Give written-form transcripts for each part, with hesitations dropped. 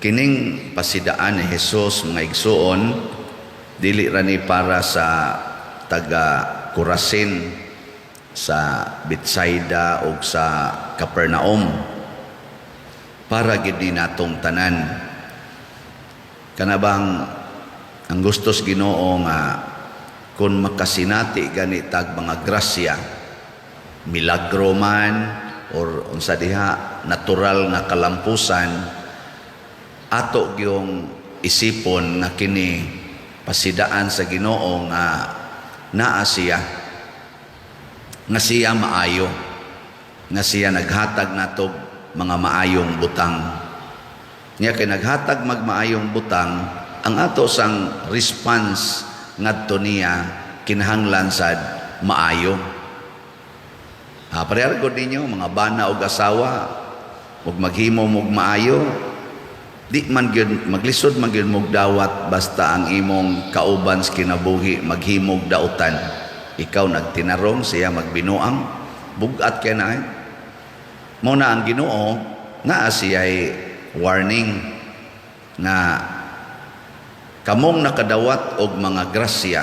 Kining pasidaan ni Jesus mga igsuon dili ra ni para sa taga Kurasin, sa Betsaida o sa Capernaum, para gid ni natong tanan. Kanabang ang gustos Ginoo nga kung makasinati gani tag mga grasya, milagro man or unsa diha natural nga kalampusan, ato gyung isipon nga kini pasidaan sa Ginoo nga naa siya, nga siya maayo, nga siya naghatag natog mga maayong butang. Nya kay naghatag magmaayong butang, ang ato sang response ngadto niya kinahanglan sad maayo. Pareha gud ninyo mga bana og asawa, ug maghimo og maayo, di man gyud maglisod man gyud mog dawat basta ang imong kauban sa kinabuhi maghimog dautan. Ikaw nagtinarong, siya magbinuang, bugat kay na. Mao na ang Ginoo naa siya'y warning na kamong nakadawat og mga grasya,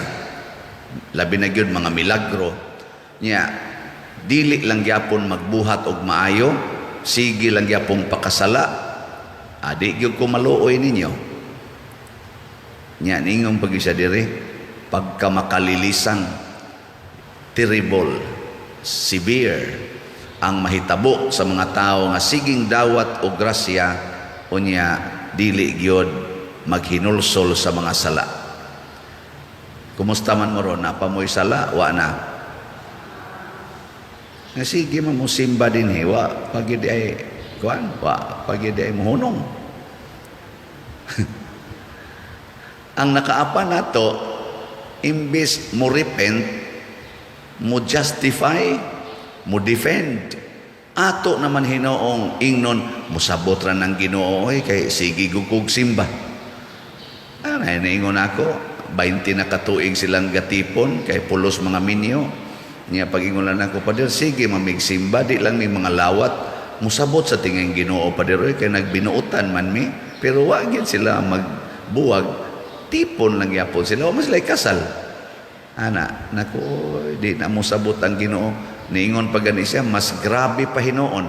labi na gyud mga milagro nya, dili lang gyapon magbuhat og maayo, sige lang gyapon pakasala. Di gyud ko maluoy ninyo. Nya ningong pag-isa diri, pagka makalilisang, terrible, severe, ang mahitabo sa mga tao nga siging dawat o grasya, unya dili gyud maghinulsol sa mga sala. Kumusta man mo ron? Napamoy sala? Wa na. Nga sige man mo simba din wa pagid ay kuan, wa pagid ay muhunong. Ang nakaapa nato, imbis mo repent, mo justify, mo defend, ato naman Hinoong ingnon musabot ra ng Ginoo, kay sige gugog simba. Naingon ako 20 na katuig silang gatipon kay pulos mga minyo niya. Pag-ingulan ako, Pader, sige mamigsimba, di lang may mga lawat musabot sa tingin Ginoo, Pader, kay nagbinuutan man mi, pero wag yun sila magbuwag, tipon lang yapon sila, o mas like kasal. Naku, di na musabot ang Ginoo. Niingon pa gani siya, mas grabe pa Hinoon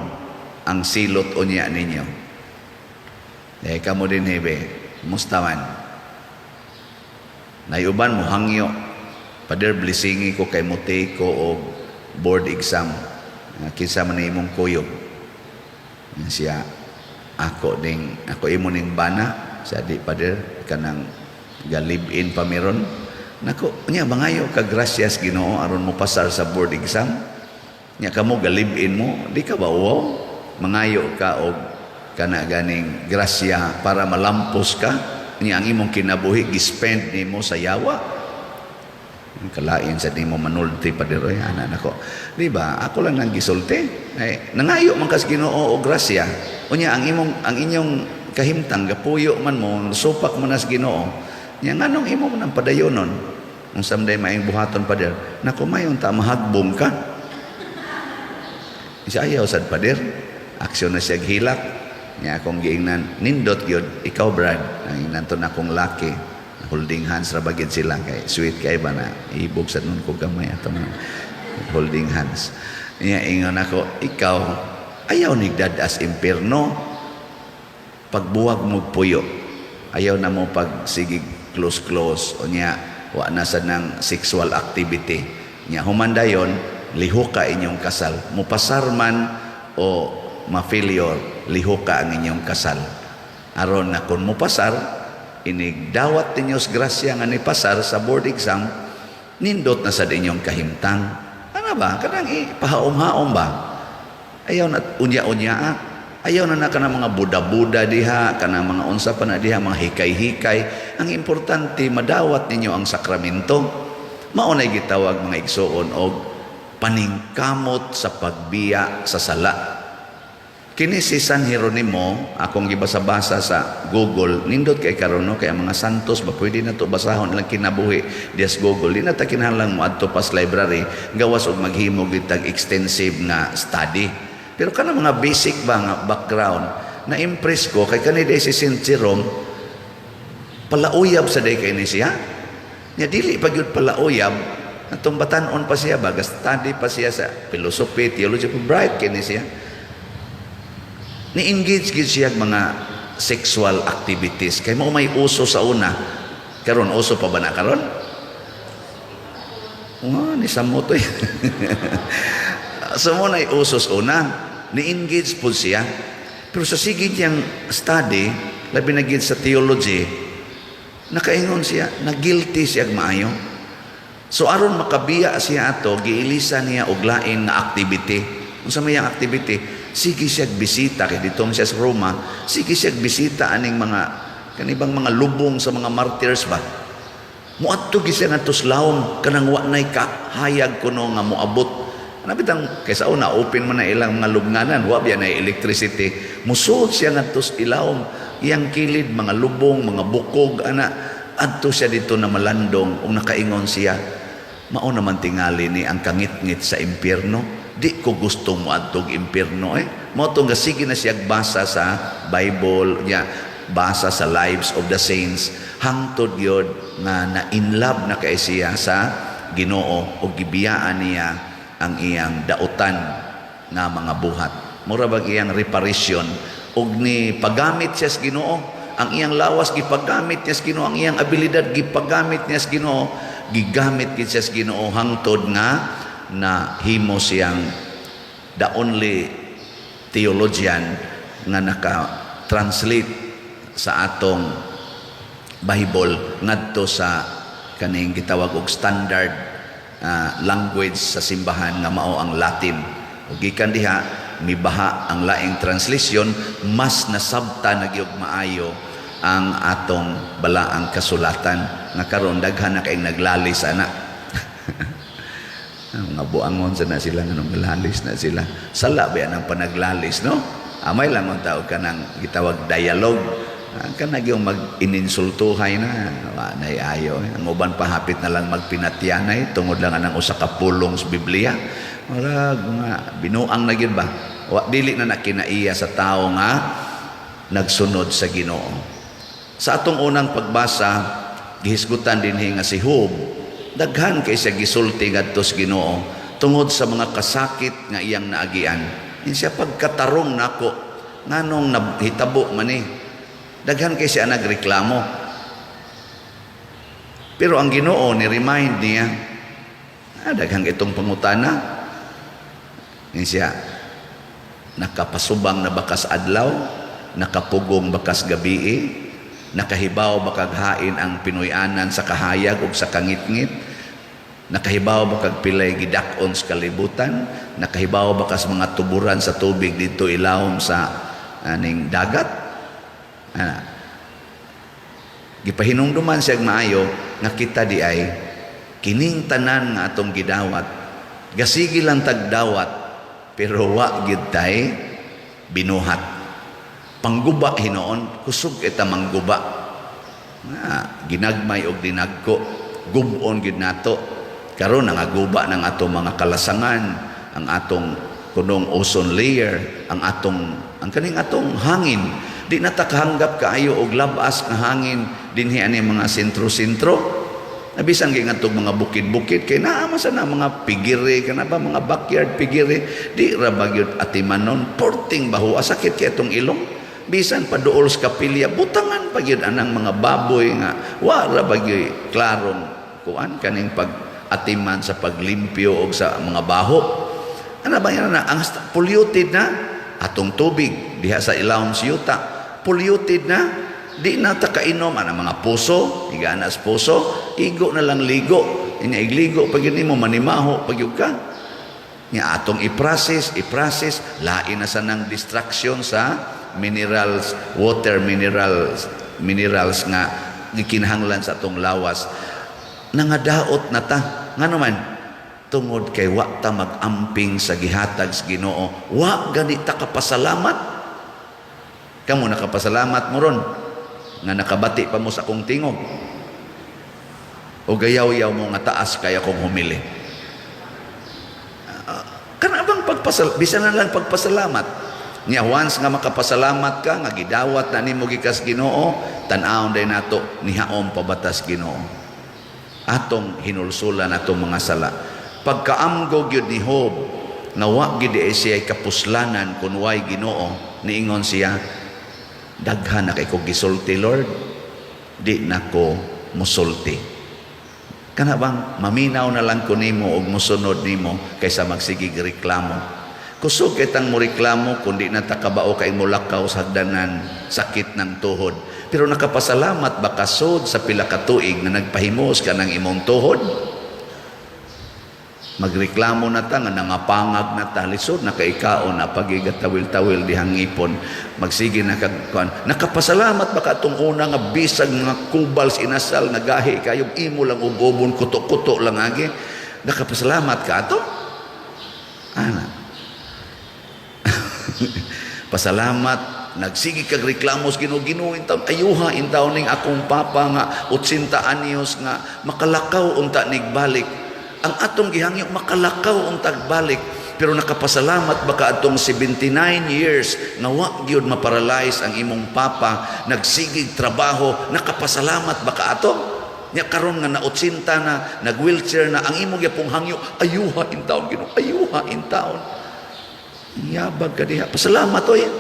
ang silot o niya ninyo. Kamo din hebe, musta man. Nayuban mo hangyo, Pader, blessingi ko kay mutay ko o board exam. Kinsa man imong kuyog. Siya, ako imo ning bana, siya di Pader, kanang galib-in pa meron. Nako, niya bangayo ka gracias Ginoo aron mo pasar sa board exam. Nya kamo galib-in mo, di ka ba wow? Mangayo ka og kana ganing grasya para malampos ka. Nya ang imong kinabuhi gispend nimo sa yawa. Kalain sa nimo manulti Pader, anak nako. Di ba? Ako lang nang gisulti. Nangayo man kas Ginoo og grasya. Unya ang inyong kahimtang gapuyo man mo, supak man as Ginoo. Nya nganong imo man ang padayonon? Kung someday maing buhaton Pader, nako mayon ta mahagbong ka. Siya ayaw sad Pader, aksyon na siya hilak. Nya akong giingnan, nindot gyud ikaw Brad, ang inanton akong laki, holding hands ra bagid sila, kay sweet kay ba na ibog sa nun ko gamay ato holding hands. Nya ingon ako, ikaw ayaw nigdadas impierno, pagbuwag mo puyo, ayaw na mo pag sigig close o nya wa na sad ng sexual activity. Nya humandayon liho ka inyong kasal, mupasar man o ma-failure, liho ka ang inyong kasal. Aron na kung mupasar, inigdawat ninyo sa grasya nga ni pasar sa board exam, nindot na sa inyong kahimtang. Ano ba? Kanang pahaom-haom ba? Ayaw na unya-unya. Ayaw na ka ng mga buda-buda diha, ka ng mga unsa pa na diha, mga hikay-hikay. Ang importante, madawat ninyo ang sakramento. Maunay gitawag mga igsoon og paningkamot sa pagbiya sa sala. Kini si San Jeronimo, akong gibasa-basa sa Google, nindot kay karon no, kay mga santos ba pwede na to basahon lang kinabuhi dias Google. Di na ta kinahanglan mo adto pas library, gawas og maghimo gitag extensive na study. Pero kana mga basic ba nga background, na-impress ko kay kanina si St. Jerome, palauyab sa day kay ni siya. Nya dili pag yun palauyab, natong batanon pa siya, bagas study pa siya sa philosophy, theology, bright kay ni siya. Ni-engage gid siya mga sexual activities. Kay mo may uso sa una. Karon uso pa ba na karon? Ni samoto. So mo na usos una, ni-engage po siya. Pero sa sige niyang study, labi na gid sa theology, nakaingon siya, na-guilty siya maayo. So aron makabiya siya ato, giilisa niya og lain nga activity. Unsa may activity? Sige siya bisita kay dito siya sa Roma, sige siya bisita aning mga kanibang mga lubong sa mga martyrs ba. Muadto gi siya ngadto sa lawom kanang wa nay kahayag kuno nga moabot. Ano bitang kaysa una open man na ilang mga lubnganan, wa biya na electricity. Musuot siya ngadto sa ilawom, iyang kilid mga lubong, mga bukog ana adto siya dito na malandong ug nakaingon siya. Mao naman tingali ni ang kangit-ngit sa impyerno. Di ko gusto mo adtog impyerno Mo to nga sige na siya basa sa Bible niya, basa sa lives of the saints, hangtod yun nga na in love na kay siya sa Ginoo o gibiyaan niya ang iyang dautan nga mga buhat. Mura bag iyang reparation og ni pagamit siya sa Ginoo, ang iyang lawas gipagamit niya sa Ginoo, ang iyang abilidad gipagamit niya sa Ginoo, gigamit gid siya sa Ginoo hangtod nga na himo siyang the only theologian nga naka-translate sa atong Bible ngadto sa kaning gitawag og standard language sa simbahan nga mao ang Latin. Ug gikan diha mibaha ang laing translation, mas nasabta na gyud maayo ang atong balaang kasulatan nga karon daghan na kay naglalis ana. Mga buangon na sila nga naglalis na sila. Sala ba ang panaglalis, no? Amay lang ang tao ka ng gitawag dialogue. Kanag yung mag-ininsultuhay na, naiayo. Ang uban pahapit na lang magpinatyanay, tungod lang ang usa ka pulong sa Biblia. Marag nga, binuang na yun ba? Dili na nakinaiya sa tao nga nagsunod sa Ginoo. Sa atong unang pagbasa, gihisgutan din nga si Job, daghan kay siya gisulti ngadto sa Ginoo tungod sa mga kasakit nga iyang naagian. Siya pagkatarong nako nganong nahitabo man daghan kay siya nagreklamo. Pero ang Ginoo ni remind niya, daghang itong pangutana. Siya nakapasubang na bakas adlaw, nakapugong bakas gabii, nakahibaw bakag hain ang Pinoyanan sa kahayag ug sa kangit-ngit, nakahibaw bakag pilay gidak-on sa kalibutan, nakahibaw bakas mga tuburan sa tubig dito ilawom sa aning dagat. Gipahinungduman siya maayo nga kita di ay kining tanan nga atong gidawat, gasigi lang tagdawat pero wa gid tay binuhat. Pangguba hinoon, kusog kita mangguba. Ginagmay og dinagko, gubon gid nato. Karon nangaguba ng atong mga kalasangan, ang atong kunong ozone layer, ang kaning atong hangin. Di natakahanggap kaayo og labas nga hangin dinhi ani mga sentro-sentro. Nabisan kay ngadtong mga bukid-bukid kay naa man sana mga pigiri kana ba mga backyard pigiri, di ra bagyod atimanon, porting baho sakit kay atong ilong. Bisan pa duol sa kapilya, butangan pa gyud anang mga baboy nga wala bagyoy klarong kuan kaning pag-atiman sa paglimpyo og sa mga baho. Ano ba yan na? Ang polluted na atong tubig diha sa ilawom sa yuta. Polluted na, di na takainom ang mga puso, igana sa puso, igo na lang ligo. Igligo pag yun mo manimaho pag yun ka. Nga atong i-process, lain na sa nang distraction sa minerals, water minerals nga gikinahanglan sa atong lawas. Nangadaot na ta. Nga naman, tungod kay wa ta mag-amping sa gihatag sa Ginoo, wa gani ta kapasalamat. Kamo nakapasalamat mo ron nga nakabati pa mo sa akong tingog. O gayaw-yaw mo nga taas kaya kong humili. Kana bang bisan na lang pagpasalamat. Nya once nga makapasalamat ka nga gidawat na nimo gikas Ginoo, tan-awon day nato nihaom pabatas Ginoo. Atong hinulsulan atong mga sala. Pagkaamgo gyud ni Job nga wa gid siya kapuslanan kun way Ginoo, niingon siya, daghan na kay ko gisulti Lord, di nako musulti. Kana bang maminaw na lang ko nimo og musunod nimo kaysa magsigig reklamo. Kusog kitang mo reklamo kundi natakabao kay mulakaw sa hagdanan, sakit ng tuhod. Pero nakapasalamat ba kasod sa pila ka tuig na nagpahimos ka ng imong tuhod? Magreklamo na ta nga nangapangag na ta, lisod na kaikaon na pagigatawil-tawil dihang ipon. Magsige na kagkuan. Nakapasalamat ba ka itong una nga bisag mga kubals inasal na gahi kayong imo lang ubobon kuto-kuto lang agi? Nakapasalamat ka ato? Ana. Pasalamat, nagsigi kag reklamos Ginoo intaw, ayuha intaw ning akong papa nga 80 anyos nga makalakaw unta nigbalik. Ang atong gihangyo makalakaw untag balik, pero nakapasalamat baka atong 79 years nga wa gyud maparalyze ang imong papa, nagsigig trabaho, nakapasalamat baka ato? Nya karon nga na 80 na, nag-wheelchair na, ang imong gyapong hangyo ayuha intaw Ginoo, ayuha intaw. Yabag ka diha. Pasalamat o yan.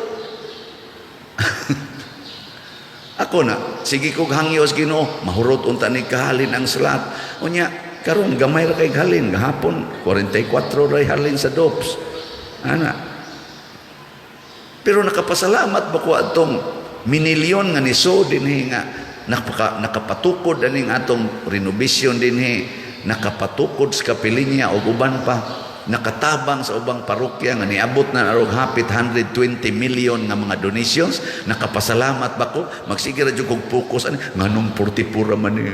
Ako na, sige kong hangyos Ginoo, mahurot unta ni kahalin ang salat. O niya, karon gamay ra kay halin, gahapon, 44 ray halin sa DOPS. Ana. Pero nakapasalamat ba ko atong minilyon nga niso dinhi nga nakapatukod aning atong renovation dinhi, nakapatukod sa kapilinya o uban pa. Nakatabang sa ubang parokya nga niabot na arog hapit 120 million nga mga donations. Nakapasalamat ba ko? Magsige ra jud kog focus ani nganong 44 man ni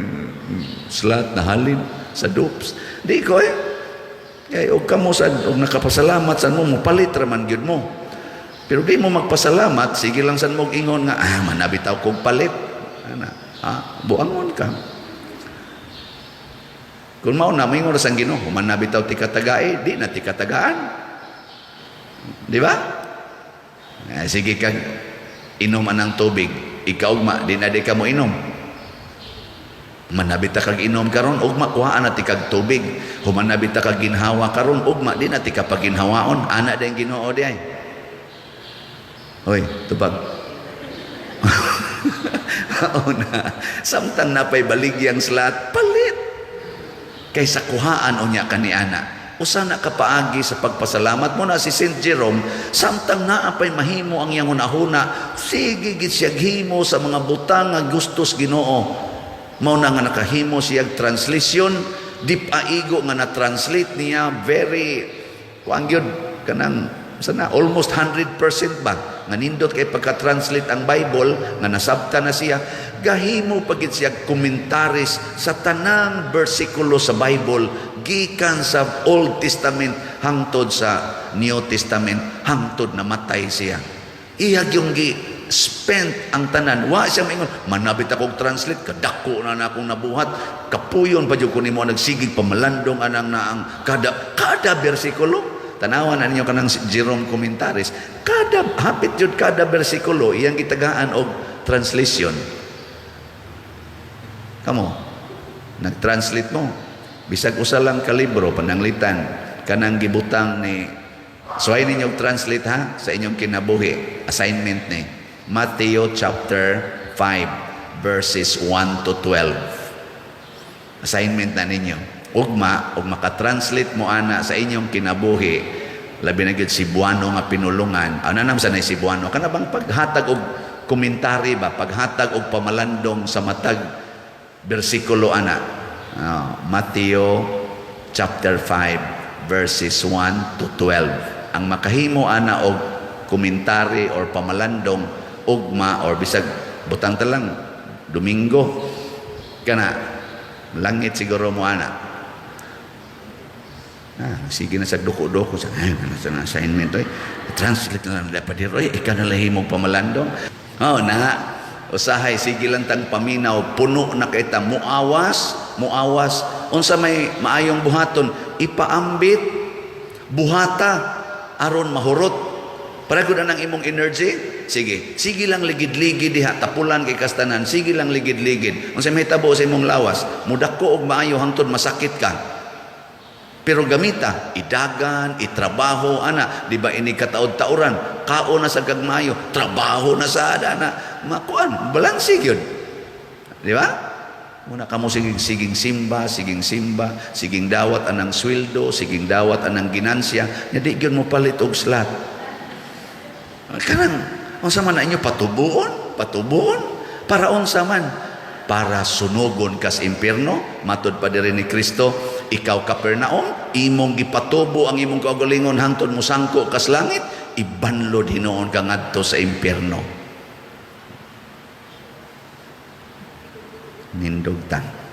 slat na halin sa DOPS. Di ko kay og kamo sad og nakapasalamat sa mo palit ra man gyud mo. Pero di mo magpasalamat, sige lang san mo ingon nga manabitaw kog palit. Ana, buangon ka. Kung mao na mingon sang Ginoo, human na bitaw ti katagae, di na ti katagaan. Di ba? Sige kag inom anang tubig, ikaw ugma di na di ka mo inom. Manabita kag inom karon ugma kuhaan na ti kag tubig. Human nabita kag ginhawa karon ugma di na ti ka paginhawaon. Ana den Ginoo di ay. Hoy, tubag. Una, samtang napay baligyang slat, palit. Kaysa kuhaan o niya kaniana. Usa na kapaagi sa pagpasalamat mo na si Saint Jerome, samtang naapay mahimo ang iyang hunahuna, sige gid siya himo sa mga butang nga gustos Ginoo. Mao na nga nakahimo siya translation, di paigo nga na-translate niya very wangyod kanang sana almost 100% ba nga nindot kay pagka-translate ang Bible nga nasabta na siya, gahimo pagit siya komentaris sa tanang bersikulo sa Bible gikan sa Old Testament hangtod sa New Testament, hangtod namatay siya. Iyag yung spent ang tanan. Wa siya maingon, manabit akong translate, kadako na akong nabuhat, kapuyon pa dyan ko nimo nagsigig pamalandong anang na ang kada bersikulo. Tanawan na ninyo kanang Jerome Commentaries. Hapit yun kada bersikulo, iyang gitagaan og translation. Kamo, nag-translate mo. Bisag usa lang ka libro, pananglitan, kanang gibutang ni, so ay ninyong translate ha, sa inyong kinabuhi, assignment ni, Matthew chapter 5, verses 1 to 12. Assignment na ninyo. Ugma, ug makatranslate mo ana sa inyong kinabuhi, labi na gyud Cebuano nga pinulungan. Ano nam sa nay Cebuano? Kana bang paghatag og komentary ba, paghatag og pamalandong sa matag bersikulo ana. Matthew chapter 5 verses 1 to 12. Ang makahimo ana og komentary or pamalandong ugma or bisag butang talang Domingo kana langit siguro mo ana. Sige na sa duko-duko sa assignment oy. Translate na lang dapat dito oy, ika na lahi mo pamalandong. Usahay sige lang tang paminaw, puno na kita muawas unsa may maayong buhaton, ipaambit buhata aron mahurot. Para gud ang imong energy, sige lang ligid-ligid diha, tapulan kay kastanan, sige lang ligid-ligid. Unsa may tabo sa imong lawas, mudako og maayo hangtod masakit ka. Pero gamita, idagan, itrabaho, ana, di ba ini kataod-tauran, kao na sa gagmayo, trabaho na sa ada na, makuan, balansi yun. Di ba? Muna kamo siging simba, siging dawat anang sweldo, siging dawat anang ginansya, di yun mo palit og slot. Kanang, unsa man na inyo patubuon, para unsa man, para sunugon kas impierno, matud pa diri ni Kristo, ikaw Kapernaum, imong gipatubo ang imong kaugalingon hangtod mo sangko kas langit, ibanlod hinoon ka ngadto sa impierno. Nindog tan.